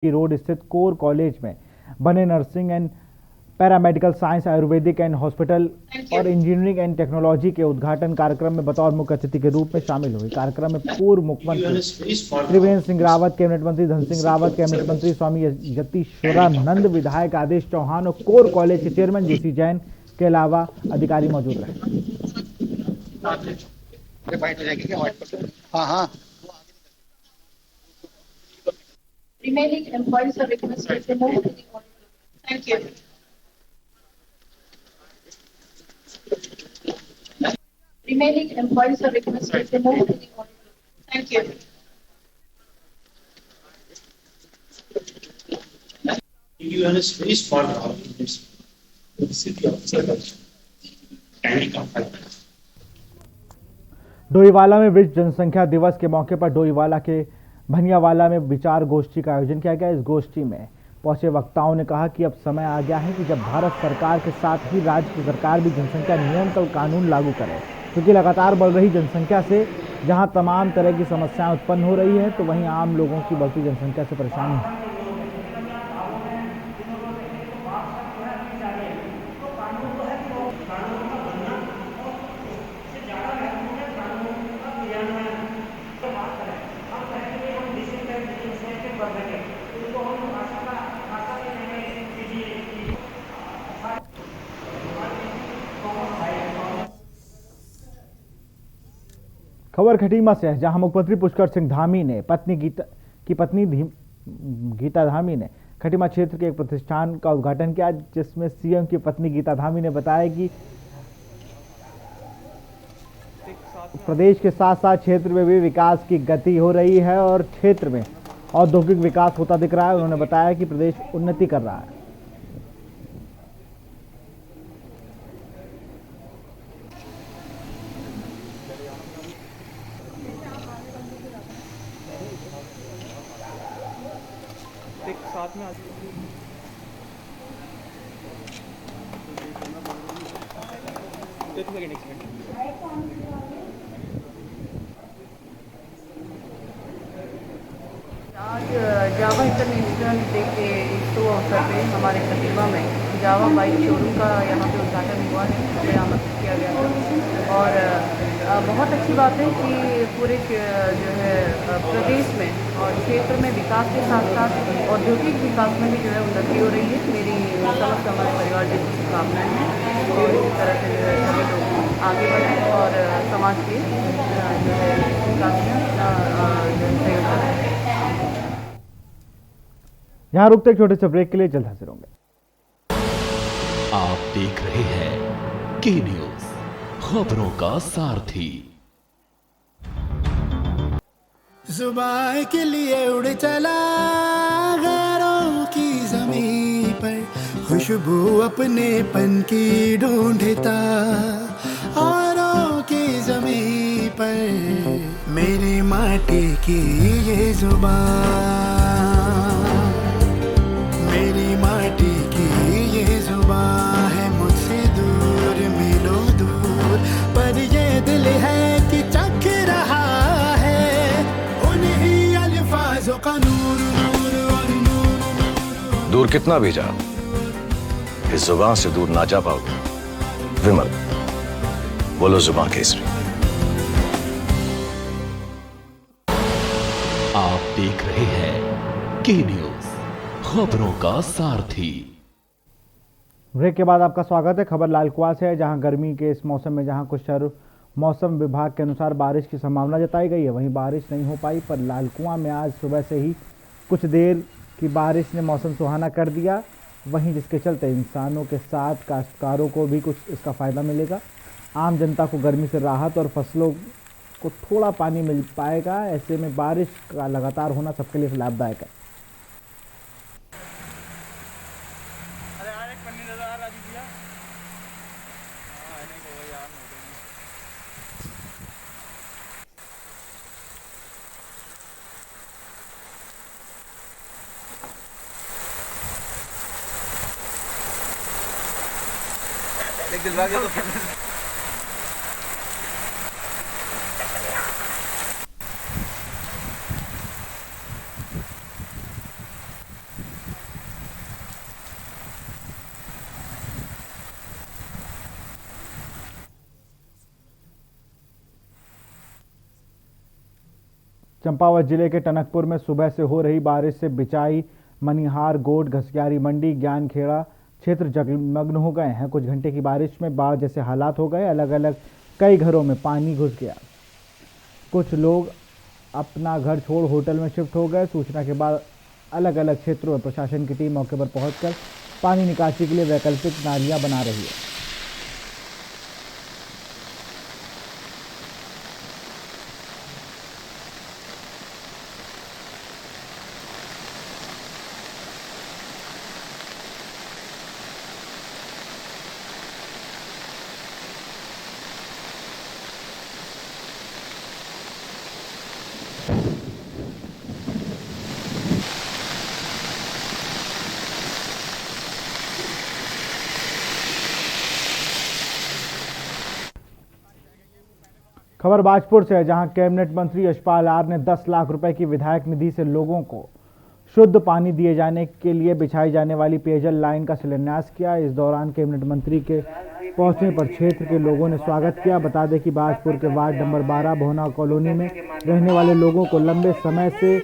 Road स्थित core college में बने nursing and paramedical science, Ayurvedic and hospital और इंजीनियरिंग एंड टेक्नोलॉजी के उद्घाटन कार्यक्रम में बतौर मुख्य अतिथि के रूप में शामिल हुए। कार्यक्रम में पूर्व मुख्यमंत्री त्रिवेंद्र सिंह रावत, कैबिनेट मंत्री धन सिंह रावत, कैबिनेट मंत्री स्वामी यतीश्वरानंद, विधायक आदेश चौहान और कोर कॉलेज के चेयरमैन जेसी जैन के अलावा अधिकारी मौजूद रहे। Remaining employees are requested to move to the auditorium. Thank you. Remaining employees are requested to move to the auditorium. Thank you. You are a very smart argument. The city of Circle. Can you come? Doiwala में विश्व जनसंख्या दिवस के मौके पर डोईवाला के भनियावाला में विचार गोष्ठी का आयोजन किया गया। इस गोष्ठी में पहुंचे वक्ताओं ने कहा कि अब समय आ गया है कि जब भारत सरकार के साथ ही राज्य की सरकार भी जनसंख्या नियंत्रण कानून लागू करे, क्योंकि लगातार बढ़ रही जनसंख्या से जहां तमाम तरह की समस्याएं उत्पन्न हो रही है, तो वहीं आम लोगों की बढ़ती जनसंख्या से परेशानी है। खबर खटीमा से है, जहां मुख्यमंत्री पुष्कर सिंह धामी ने पत्नी गीता धामी ने खटीमा क्षेत्र के एक प्रतिष्ठान का उद्घाटन किया, जिसमें सीएम की पत्नी गीता धामी ने बताया कि प्रदेश के साथ साथ क्षेत्र में भी विकास की गति हो रही है और क्षेत्र में औद्योगिक विकास होता दिख रहा है। उन्होंने बताया कि प्रदेश उन्नति कर रहा है। साथ में आज जावा इंटरनेशनल डे के शुभ अवसर पे हमारे खटीमा में जावा बाइक शोरूम का यहाँ पे उद्घाटन हुआ है, हमें आमंत्रित किया गया था। और बहुत अच्छी बात है कि पूरे जो है प्रदेश में और क्षेत्र में विकास के साथ साथ औद्योगिक विकास में भी जो है उन्नति हो रही है। मेरी समस्त हमारे परिवार जैसी शुभकामनाएं हैं कि इस तरह से जो है सभी लोग आगे बढ़ें और समाज के जो है विकास में सहयोग करें। यहाँ रुकते छोटे से ब्रेक के लिए, जल्द हाजिर होंगे। आप देख रहे हैं के न्यूज, खबरों का सारथी। जुबान के लिए उड़ चला गैरों की जमीन पर, खुशबू अपने पन की ढूंढता औरों की जमीन पर, मेरी माटी की ये जुबान, मेरी माटी की ये जुबान है मुझसे दूर मीलों दूर, पर ये दिल है कि चख रहा है उन्हीं अल्फाजों का नूर नूर और नूर। दूर कितना भी जा, इस जुबान से दूर ना जा पाओगे। विमल, बोलो जुबान केसरी। आप देख रहे हैं के न्यूज, खबरों का सारथी। ब्रेक के बाद आपका स्वागत है। खबर लालकुआं से है, जहां गर्मी के इस मौसम में जहां कुछ शहरों मौसम विभाग के अनुसार बारिश की संभावना जताई गई है, वहीं बारिश नहीं हो पाई। पर लालकुआं में आज सुबह से ही कुछ देर की बारिश ने मौसम सुहाना कर दिया, वहीं जिसके चलते इंसानों के साथ काश्तकारों को भी कुछ इसका फ़ायदा मिलेगा। आम जनता को गर्मी से राहत और फसलों को थोड़ा पानी मिल पाएगा। ऐसे में बारिश का लगातार होना सबके लिए लाभदायक है। चंपावत जिले के टनकपुर में सुबह से हो रही बारिश से बिचाई, मनिहार, गोड, घसियारी मंडी, ज्ञानखेड़ा क्षेत्र जलमग्न हो गए हैं। कुछ घंटे की बारिश में बाढ़ जैसे हालात हो गए। अलग अलग कई घरों में पानी घुस गया। कुछ लोग अपना घर छोड़ होटल में शिफ्ट हो गए। सूचना के बाद अलग अलग क्षेत्रों में प्रशासन की टीम मौके पर पहुंचकर पानी निकासी के लिए वैकल्पिक नालियां बना रही है। खबर बाजपुर से है, जहां कैबिनेट मंत्री यशपाल आर ने 10 लाख रुपए की विधायक निधि से लोगों को शुद्ध पानी दिए जाने के लिए बिछाई जाने वाली पेयजल लाइन का शिलान्यास किया। इस दौरान कैबिनेट मंत्री के पहुंचने पर क्षेत्र के लोगों ने स्वागत किया। बता दें कि बाजपुर के वार्ड नंबर 12 भोना कॉलोनी में रहने वाले लोगों को लंबे समय से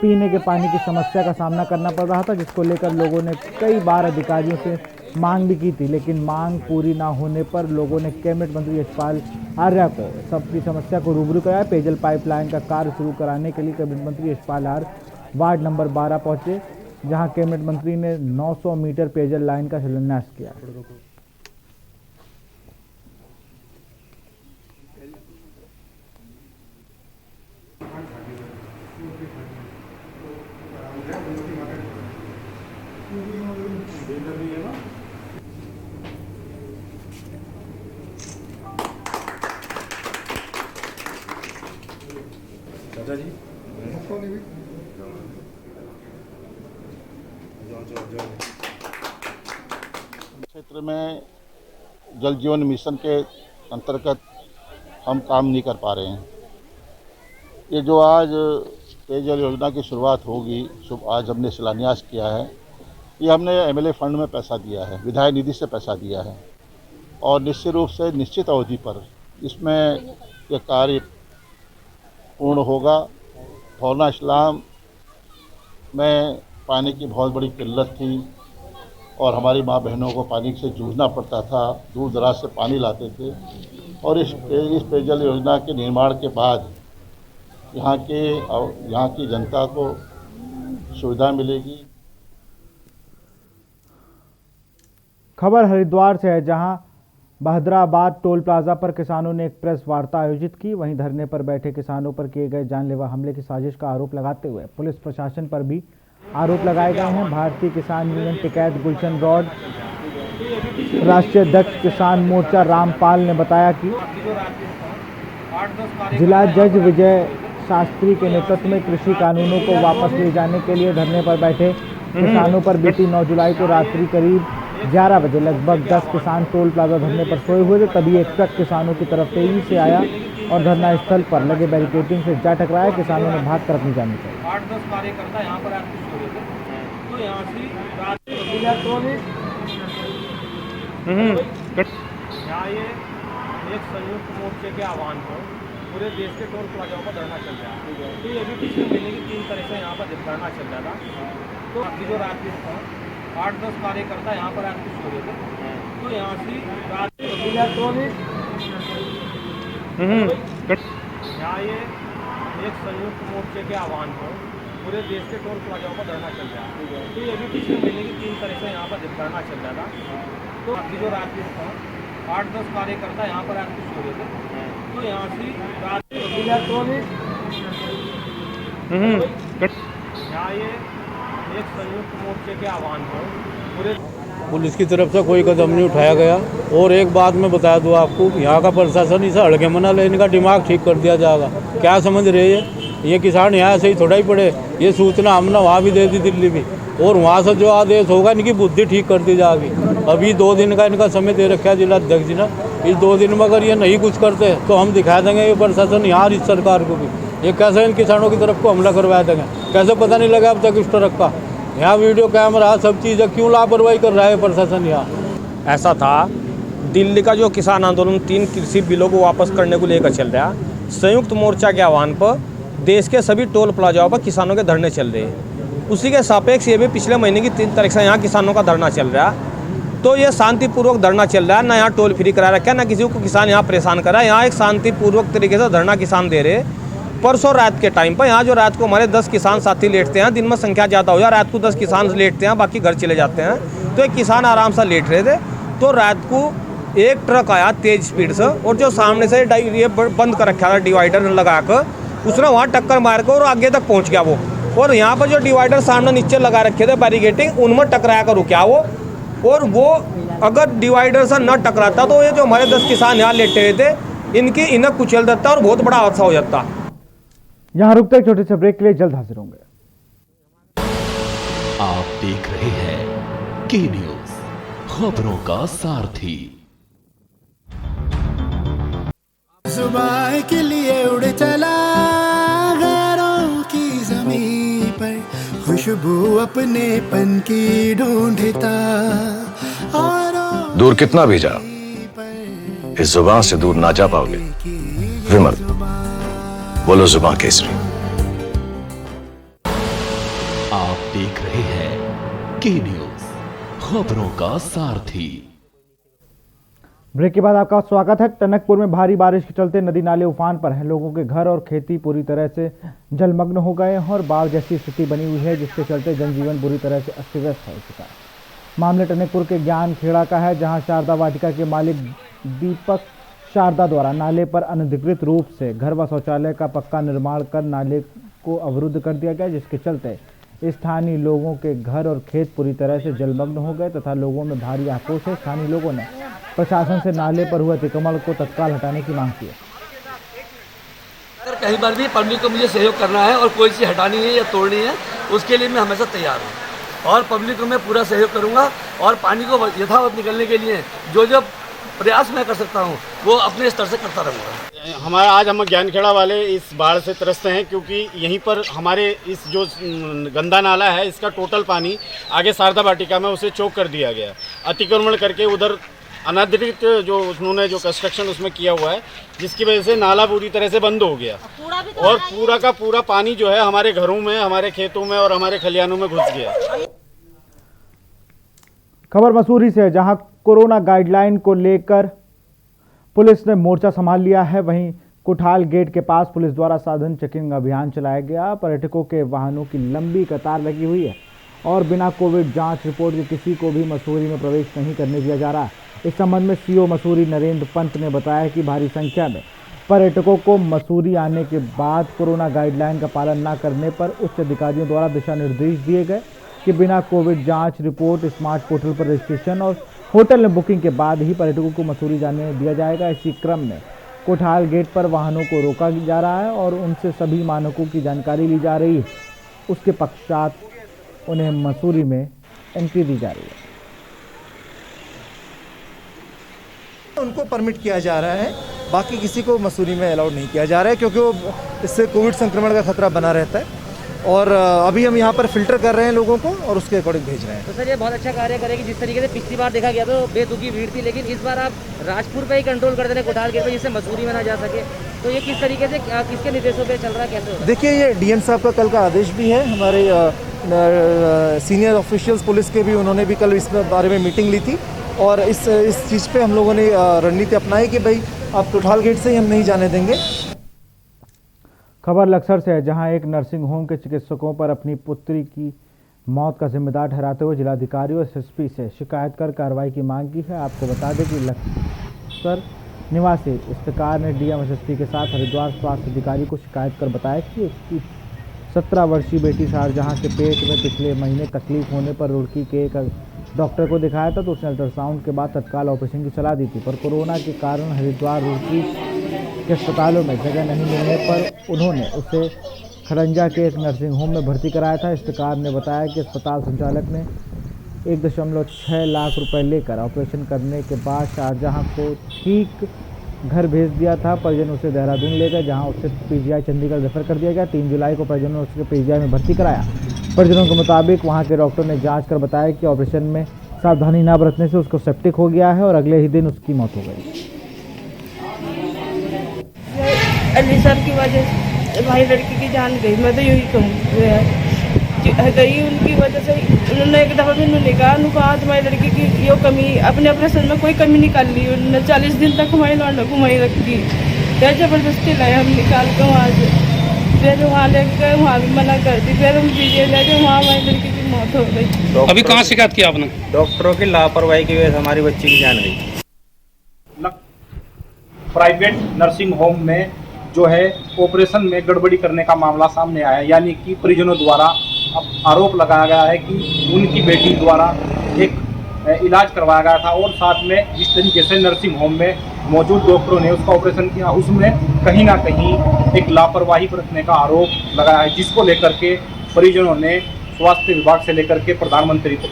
पीने के पानी की समस्या का सामना करना पड़ रहा था, जिसको लेकर लोगों ने कई बार अधिकारियों से मांग भी की थी, लेकिन मांग पूरी ना होने पर लोगों ने कैबिनेट मंत्री यशपाल आर्य को सबकी समस्या को रूबरू कराया। पेयजल पाइपलाइन का कार्य शुरू कराने के लिए कैबिनेट मंत्री यशपाल आर्य वार्ड नंबर 12 पहुंचे, जहां कैबिनेट मंत्री ने 900 मीटर पेयजल लाइन का शिलान्यास किया। क्षेत्र में जल जीवन मिशन के अंतर्गत हम काम नहीं कर पा रहे हैं। ये जो आज पेयजल योजना की शुरुआत होगी, आज हमने शिलान्यास किया है, ये हमने एमएलए फंड में पैसा दिया है, विधायक निधि से पैसा दिया है और निश्चित रूप से निश्चित अवधि पर इसमें ये कार्य पूर्ण होगा। भौना इस्लाम में पानी की बहुत बड़ी किल्लत थी और हमारी माँ बहनों को पानी से जूझना पड़ता था, दूर दराज से पानी लाते थे और इस पेयजल योजना के निर्माण के बाद यहाँ की जनता को सुविधा मिलेगी। खबर हरिद्वार से है, जहां बहदराबाद टोल प्लाजा पर किसानों ने एक प्रेस वार्ता आयोजित की। वहीं धरने पर बैठे किसानों पर किए गए जानलेवा हमले की साजिश का आरोप लगाते हुए पुलिस प्रशासन पर भी आरोप लगाए गए हैं। भारतीय किसान यूनियन टिकैत गुलशन रॉड राष्ट्रीय अध्यक्ष किसान मोर्चा रामपाल ने बताया कि जिला जज विजय शास्त्री के नेतृत्व में कृषि कानूनों को वापस ले जाने के लिए धरने पर बैठे किसानों पर बीती 9 जुलाई को रात्रि करीब 11 बजे लगभग 10 किसान टोल प्लाजा धरने पर सोए हुए थे। तभी एक ट्रक किसानों की तरफ तेजी से आया और धरना स्थल पर लगे बैरिकेडिंग से जा टकराया। किसानों ने भाग कर अपनी जान बचाई। 8-10 कार्यकर्ता यहाँ पर तो यहाँ से यहाँ ये एक संयुक्त मोर्चे के आह्वान पर पूरे देश के टोल प्लाजाओं पर धरना चल रहा है। तो ये भी पिछले महीने की 3 तारीख से यहाँ पर धरना चल रहा था। तो अभी जो रात में 8-10 कार्यकर्ता यहाँ पर हो रहे थे, तो यहाँ से यहाँ ये एक संयुक्त मोर्चे के आह्वान पर पूरे देश के टोल प्लाजाओं पर धरना चल रहा है। तो ये भी पिछले महीने की 3 तारीख से यहाँ पर धरना चल रहा था। तो अभी जो रात में 8-10 कार्यकर्ता यहाँ पर हो रहे थे, तो यहाँ से यहाँ ये एक संयुक्त मोर्चे के आह्वान पर पूरे पुलिस की तरफ से कोई कदम नहीं उठाया गया। और एक बात मैं बता दूं आपको, यहाँ का प्रशासन इसे हड़के मना ले, इनका दिमाग ठीक कर दिया जाएगा। क्या समझ रहे हैं ये किसान यहाँ से ही थोड़ा ही पड़े। ये सूचना हमने वहाँ भी दे दी, दिल्ली भी, और वहाँ से जो आदेश होगा इनकी बुद्धि ठीक कर दी जाएगी। अभी 2 दिन का इनका समय दे रखा है जिला अध्यक्ष जी ने। इस 2 दिन में अगर ये नहीं कुछ करते तो हम दिखा देंगे ये प्रशासन यहाँ इस सरकार को भी, ये कैसे इन किसानों की तरफ को हमला करवा देंगे। कैसे पता नहीं लगा अब तक इस ट्रक का, यहाँ वीडियो कैमरा सब चीज़ है, क्यों लापरवाही कर रहा है प्रशासन यहाँ। ऐसा था, दिल्ली का जो किसान आंदोलन 3 कृषि बिलों को वापस करने को लेकर चल रहा, संयुक्त मोर्चा के आह्वान पर देश के सभी टोल प्लाजाओं पर किसानों के धरने चल रहे हैं। उसी के सापेक्ष ये भी पिछले महीने की 3 तारीख से यहाँ किसानों का धरना चल रहा है। तो ये शांतिपूर्वक धरना चल रहा है, ना यहाँ टोल फ्री करा रखा है, ना किसी को किसान यहाँ परेशान करा है। यहाँ एक शांतिपूर्वक तरीके से धरना किसान दे रहे हैं। परसों रात के टाइम पर यहाँ जो रात को हमारे 10 किसान साथी लेटते हैं, दिन में संख्या ज़्यादा हो जाए, रात को 10 किसान लेटते हैं, बाकी घर चले जाते हैं। तो एक किसान आराम से लेट रहे थे, तो रात को एक ट्रक आया तेज स्पीड से, और जो सामने से ये बंद कर रखा था डिवाइडर लगा कर, उसने वहाँ टक्कर मार कर और आगे तक पहुँच गया वो। और यहाँ पर जो डिवाइडर सामने नीचे लगा रखे थे बैरिकेटिंग, उनमें टकराया कर रुका वो। और वो अगर डिवाइडर से न टकराता तो ये जो हमारे 10 किसान यहाँ लेटे हुए थे, इन्हें कुचल देता और बहुत बड़ा हादसा हो जाता। यहाँ रुकते एक छोटे से ब्रेक के लिए, जल्द हाजिर होंगे। आप देख रहे हैं के न्यूज, खबरों का सारथी। सुबह के लिए उड़ चला गैरों की ज़मीं पर, खुशबू अपने पन की ढूंढता। दूर कितना भी जा, इस जुबान से दूर ना जा पाओगे। विमल, बोलो जुबान केसरी। आप देख रहे हैं के न्यूज, खबरों का सारथी। ब्रेक के बाद आपका स्वागत है। टनकपुर में भारी बारिश के चलते नदी नाले उफान पर हैं। लोगों के घर और खेती पूरी तरह से जलमग्न हो गए हैं और बाढ़ जैसी स्थिति बनी हुई है, जिसके चलते जनजीवन बुरी तरह से अस्त व्यस्त हो चुका है। मामले टनकपुर के ज्ञान खेड़ा का है, जहां शारदा वाटिका के मालिक दीपक शारदा द्वारा नाले पर अनधिकृत रूप से घर व शौचालय का पक्का निर्माण कर नाले को अवरुद्ध कर दिया गया, जिसके चलते स्थानीय लोगों के घर और खेत पूरी तरह से जलमग्न हो गए तथा लोगों में भारी आक्रोश है। स्थानीय लोगों ने प्रशासन से नाले पर हुए अतिक्रमण को तत्काल हटाने की मांग की है। अगर कहीं बार भी पब्लिक को मुझे सहयोग करना है और कोई चीज़ हटानी है या तोड़नी है, उसके लिए मैं हमेशा तैयार हूँ और पब्लिक को मैं पूरा सहयोग करूँगा। और पानी को यथावत निकलने के लिए जो प्रयास मैं कर सकता हूँ वो अपने स्तर से करता रहूँगा। हमारा आज हम ज्ञानखेड़ा वाले इस बाढ़ से त्रस्त हैं, क्योंकि यहीं पर हमारे इस जो गंदा नाला है, इसका टोटल पानी आगे शारदा वाटिका में उसे चौक कर दिया गया, अतिक्रमण करके उधर अनाधिकृत जो उन्होंने जो कंस्ट्रक्शन उसमें किया हुआ है, जिसकी वजह से नाला पूरी तरह से बंद हो गया और पूरा का पूरा पानी जो है हमारे घरों में, हमारे खेतों में और हमारे खलिहानों में घुस गया। खबर मसूरी से, जहां कोरोना गाइडलाइन को लेकर पुलिस ने मोर्चा संभाल लिया है। वहीं कुठाल गेट के पास पुलिस द्वारा साधन चेकिंग अभियान चलाया गया। पर्यटकों के वाहनों की लंबी कतार लगी हुई है और बिना कोविड जांच रिपोर्ट के किसी को भी मसूरी में प्रवेश नहीं करने दिया जा रहा। इस संबंध में सीओ मसूरी नरेंद्र पंत ने बताया कि भारी संख्या में पर्यटकों को मसूरी आने के बाद कोरोना गाइडलाइन का पालन न करने पर उच्च अधिकारियों द्वारा दिशा निर्देश दिए गए कि बिना कोविड जांच रिपोर्ट, स्मार्ट पोर्टल पर रजिस्ट्रेशन और होटल में बुकिंग के बाद ही पर्यटकों को मसूरी जाने दिया जाएगा। इसी क्रम में कोठाल गेट पर वाहनों को रोका जा रहा है और उनसे सभी मानकों की जानकारी ली जा रही है। उसके पश्चात उन्हें मसूरी में एंट्री दी जा रही है। उनको परमिट किया जा रहा है, बाकी किसी को मसूरी में अलाउड नहीं किया जा रहा है, क्योंकि वो इससे कोविड संक्रमण का खतरा बना रहता है। और अभी हम यहाँ पर फिल्टर कर रहे हैं लोगों को और उसके अकॉर्डिंग भेज रहे हैं। तो सर ये बहुत अच्छा कार्य करेगी। जिस तरीके से पिछली बार देखा गया तो बेतुकी भीड़ थी, लेकिन इस बार आप राजपुर पे ही कंट्रोल कर दे रहे कोठाल गेट पे, जिससे मसूरी में ना जा सके। तो ये किस तरीके से, किसके निर्देशों पे चल रहा है, कैसे? देखिए, ये डीएम साहब का कल का आदेश भी है। हमारे सीनियर ऑफिशियल्स पुलिस के भी, उन्होंने भी कल इस बारे में मीटिंग ली थी और इस चीज़ पे हम लोगों ने रणनीति अपनाई कि भाई आप कोठाल गेट से ही हम नहीं जाने देंगे। खबर लक्सर से है, जहां एक नर्सिंग होम के चिकित्सकों पर अपनी पुत्री की मौत का जिम्मेदार ठहराते हुए जिलाधिकारी और एसएसपी से शिकायत कर कार्रवाई की मांग की है। आपको बता दें कि लक्सर निवासी इफ्तिकार ने डीएम एसएसपी के साथ हरिद्वार स्वास्थ्य अधिकारी को शिकायत कर बताया कि उसकी 17 वर्षीय बेटी शारजहां के पेट में पिछले महीने तकलीफ होने पर रुड़की के एक डॉक्टर को दिखाया था, तो उसने अल्ट्रासाउंड के बाद तत्काल ऑपरेशन की सलाह दी थी। पर कोरोना के कारण हरिद्वार रुड़की के अस्पतालों में जगह नहीं मिलने पर उन्होंने उसे खरंजा के एक नर्सिंग होम में भर्ती कराया था। इफ्तिकार ने बताया कि अस्पताल संचालक ने 1.6 लाख रुपए लेकर ऑपरेशन करने के बाद शारजहां को ठीक घर भेज दिया था। परिजन उसे देहरादून ले गए, जहां उसे पीजीआई चंडीगढ़ रेफर कर दिया गया। 3 जुलाई को परिजनों ने उसे पीजीआई में भर्ती कराया। परिजनों के मुताबिक वहां के डॉक्टर ने जांच कर बताया कि ऑपरेशन में सावधानी न बरतने से उसको सेप्टिक हो गया है और अगले ही दिन उसकी मौत हो गई। एलवी साहब की वजह से हमारी लड़की की जान गई, मैं तो यही कहूँ गई उनकी वजह से। उन्होंने एक दफ़ा भी उन्होंने कहा तुम्हारी लड़की की यो कमी अपने ऑपरेशन में कोई कमी निकाल ली। उन्होंने 40 दिन तक हमारी लौंडों को वहीं रखी, फिर जबरदस्ती लाए हम निकाल कर वहाँ से। फिर वहाँ ले गए, वहाँ भी मना कर दी, फिर हम पीजीआई ले गए, वहाँ हमारी लड़की की मौत हो गई। अभी कहाँ शिकायत की आपने? डॉक्टरों की लापरवाही की वजह से हमारी बच्ची की जान गई। प्राइवेट नर्सिंग होम में जो है ऑपरेशन में गड़बड़ी करने का मामला सामने आया, यानी कि परिजनों द्वारा अब आरोप लगाया गया है कि उनकी बेटी द्वारा एक इलाज करवाया गया था और साथ में जिस तरीके से नर्सिंग होम में मौजूद डॉक्टरों ने उसका ऑपरेशन किया, उसमें कहीं ना कहीं एक लापरवाही बरतने का आरोप लगाया है, जिसको लेकर के परिजनों ने स्वास्थ्य विभाग से लेकर के प्रधानमंत्री को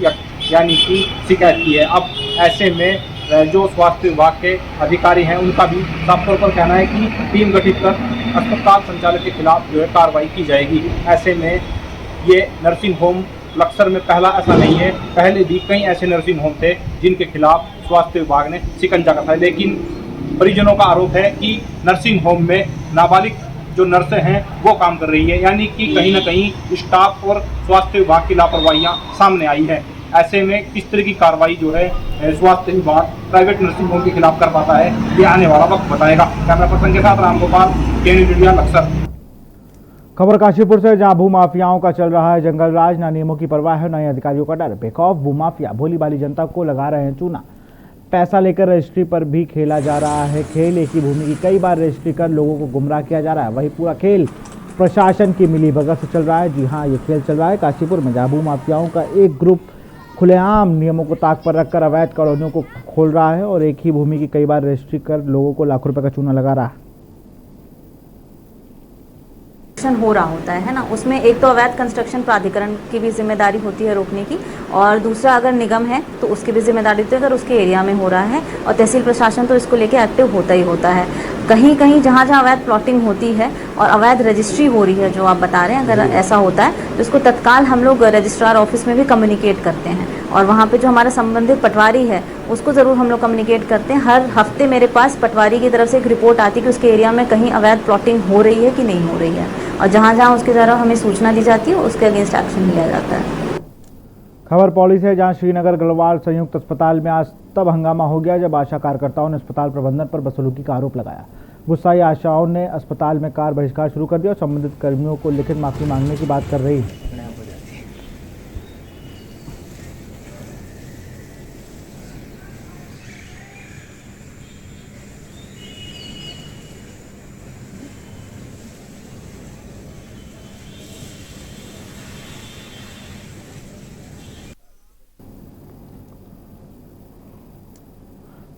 यानी कि शिकायत की है। अब ऐसे में जो स्वास्थ्य विभाग के अधिकारी हैं उनका भी साफ तौर पर कहना है कि टीम गठित कर अस्पताल संचालक के खिलाफ जो है कार्रवाई की जाएगी। ऐसे में ये नर्सिंग होम लक्सर में पहला ऐसा नहीं है, पहले भी कई ऐसे नर्सिंग होम थे जिनके खिलाफ स्वास्थ्य विभाग ने शिकंजा कसा है, लेकिन परिजनों का आरोप है कि नर्सिंग होम में नाबालिग जो नर्सें हैं वो काम कर रही है, यानी कि कहीं ना कहीं स्टाफ और स्वास्थ्य विभाग की लापरवाहियाँ सामने आई है। ऐसे में किस तरह की कार्रवाई जो है स्वास्थ्य विभाग प्राइवेट नर्सिंग होम के खिलाफ कर पाता है, ये आने वाला वक्त बताएगा। कैमरा पर्सन के साथ रामगोपाल, केन्यूज़ इंडिया, लक्सर। खबर काशीपुर से, जहां भूमाफियाओं का चल रहा है जंगल राज। ना नियमों की परवाह है, ना ही अधिकारियों का डर। बेखौफ भूमाफिया भोली भाली जनता को लगा रहे हैं चूना। पैसा लेकर रजिस्ट्री पर भी खेला जा रहा है खेल। एक ही भूमि की कई बार रजिस्ट्री कर लोगों को गुमराह किया जा रहा है। वही पूरा खेल प्रशासन की मिलीभगत से चल रहा है। जी हाँ, ये खेल चल रहा है काशीपुर में, जहाँ भूमाफियाओं का एक ग्रुप खुलेआम नियमों को ताक पर रखकर अवैध कॉलोनियों को खोल रहा है और एक ही भूमि की कई बार रजिस्ट्री कर लोगों को लाखों रुपए का चूना लगा रहा है। हो रहा होता है ना, उसमें एक तो अवैध कंस्ट्रक्शन प्राधिकरण की भी जिम्मेदारी होती है रोकने की, और दूसरा अगर निगम है तो उसकी भी जिम्मेदारी होती है अगर उसके एरिया में हो रहा है, और तहसील प्रशासन तो इसको लेके एक्टिव होता ही होता है। कहीं कहीं जहाँ जहाँ अवैध प्लॉटिंग होती है और अवैध रजिस्ट्री हो रही है जो आप बता रहे हैं, अगर ऐसा होता है तो इसको तत्काल हम लोग रजिस्ट्रार ऑफिस में भी कम्युनिकेट करते हैं, और वहाँ पे जो हमारा संबंधित पटवारी है उसको ज़रूर हम लोग कम्युनिकेट करते हैं। हर हफ्ते मेरे पास पटवारी की तरफ से एक रिपोर्ट आती है कि उसके एरिया में कहीं अवैध प्लॉटिंग हो रही है कि नहीं हो रही है, और जहाँ जहाँ उसके द्वारा हमें सूचना दी जाती है उसके अगेंस्ट एक्शन लिया जाता है। खबर पौड़ी से, जहां श्रीनगर गढ़वाल संयुक्त अस्पताल में आज तब हंगामा हो गया जब आशा कार्यकर्ताओं ने अस्पताल प्रबंधन पर बदसलूकी का आरोप लगाया। गुस्साई आशाओं ने अस्पताल में कार बहिष्कार शुरू कर दिया और संबंधित कर्मियों को लिखित माफी मांगने की बात कर रही है।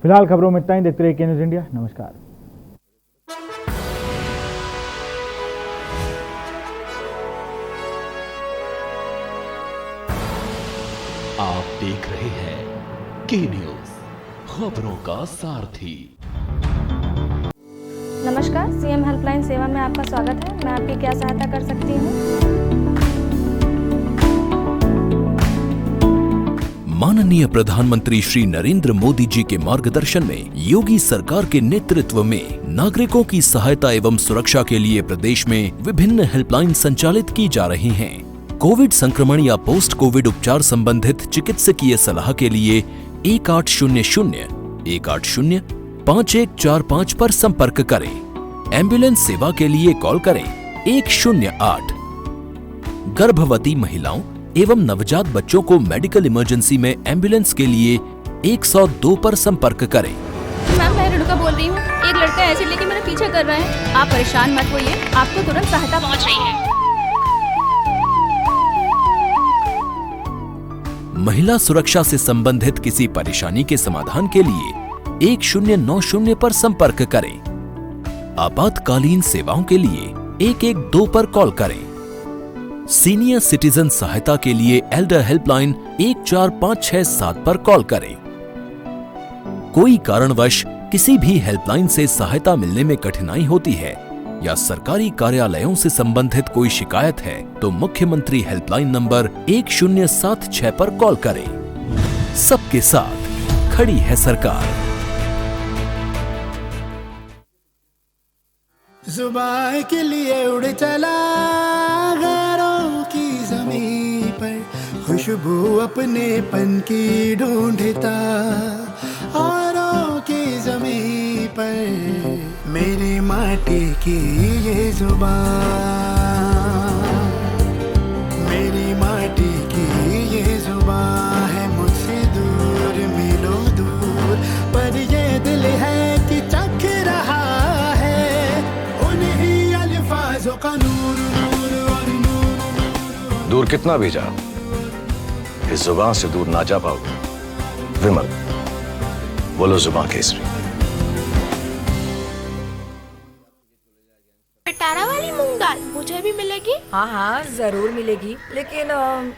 फिलहाल खबरों में इतना ही। देखते रहिए केन्यूज़ इंडिया। नमस्कार। आप देख रहे हैं के न्यूज़, खबरों का सारथी। नमस्कार, सीएम हेल्पलाइन सेवा में आपका स्वागत है। मैं आपकी क्या सहायता कर सकती हूँ? माननीय प्रधानमंत्री श्री नरेंद्र मोदी जी के मार्गदर्शन में योगी सरकार के नेतृत्व में नागरिकों की सहायता एवं सुरक्षा के लिए प्रदेश में विभिन्न हेल्पलाइन संचालित की जा रही हैं। कोविड संक्रमण या पोस्ट कोविड उपचार संबंधित चिकित्सकीय सलाह के लिए 1800-180-5145 पर संपर्क करें। एम्बुलेंस सेवा के लिए कॉल करें 108। गर्भवती महिलाओं एवं नवजात बच्चों को मेडिकल इमरजेंसी में एम्बुलेंस के लिए 102 पर संपर्क करें। मैम, मैं रेणुका बोल रही हूँ। एक लड़का एसिड लेके मेरा पीछा कर रहा है। आप परेशान मत होइए, आपको तुरंत सहायता पहुँच रही है। महिला सुरक्षा से संबंधित किसी परेशानी के समाधान के लिए 1090 पर संपर्क करें। आपातकालीन सेवाओं के लिए 112 पर कॉल करें। सीनियर सिटीजन सहायता के लिए एल्डर हेल्पलाइन 14567 पर कॉल करें। कोई कारणवश किसी भी हेल्पलाइन से सहायता मिलने में कठिनाई होती है या सरकारी कार्यालयों से संबंधित कोई शिकायत है तो मुख्यमंत्री हेल्पलाइन नंबर 1076 पर कॉल करें। सबके साथ खड़ी है सरकार। जुबान के लिए उड़ चला गैरों की ज़मीं पर, खुशबू अपने पन की ढूंढता औरों की ज़मीं पर। मेरी माटी की ये जुबान, मेरी माटी की ये जुबान है मुझसे दूर मीलों दूर, पर ये दिल है कि चख रहा है उन्हीं अल्फाजों का नूर नूर और नूर। दूर कितना भी जा, इस जुबान से दूर ना जा पाओगे। विमल, बोलो जुबान केसरी। पिटारा वाली मूंग दाल मुझे भी मिलेगी? हाँ हाँ जरूर मिलेगी, लेकिन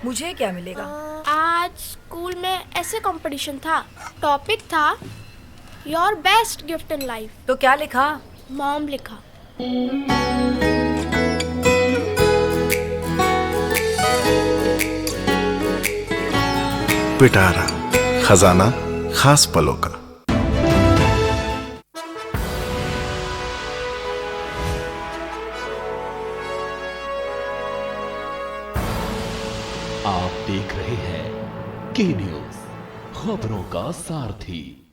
मुझे क्या मिलेगा? आज स्कूल में ऐसे कंपटीशन था, टॉपिक था your best gift in life. तो क्या लिखा? मॉम लिखा। पिटारा, खजाना खास पलों का। आप देख रहे हैं के न्यूज, खबरों का सारथी।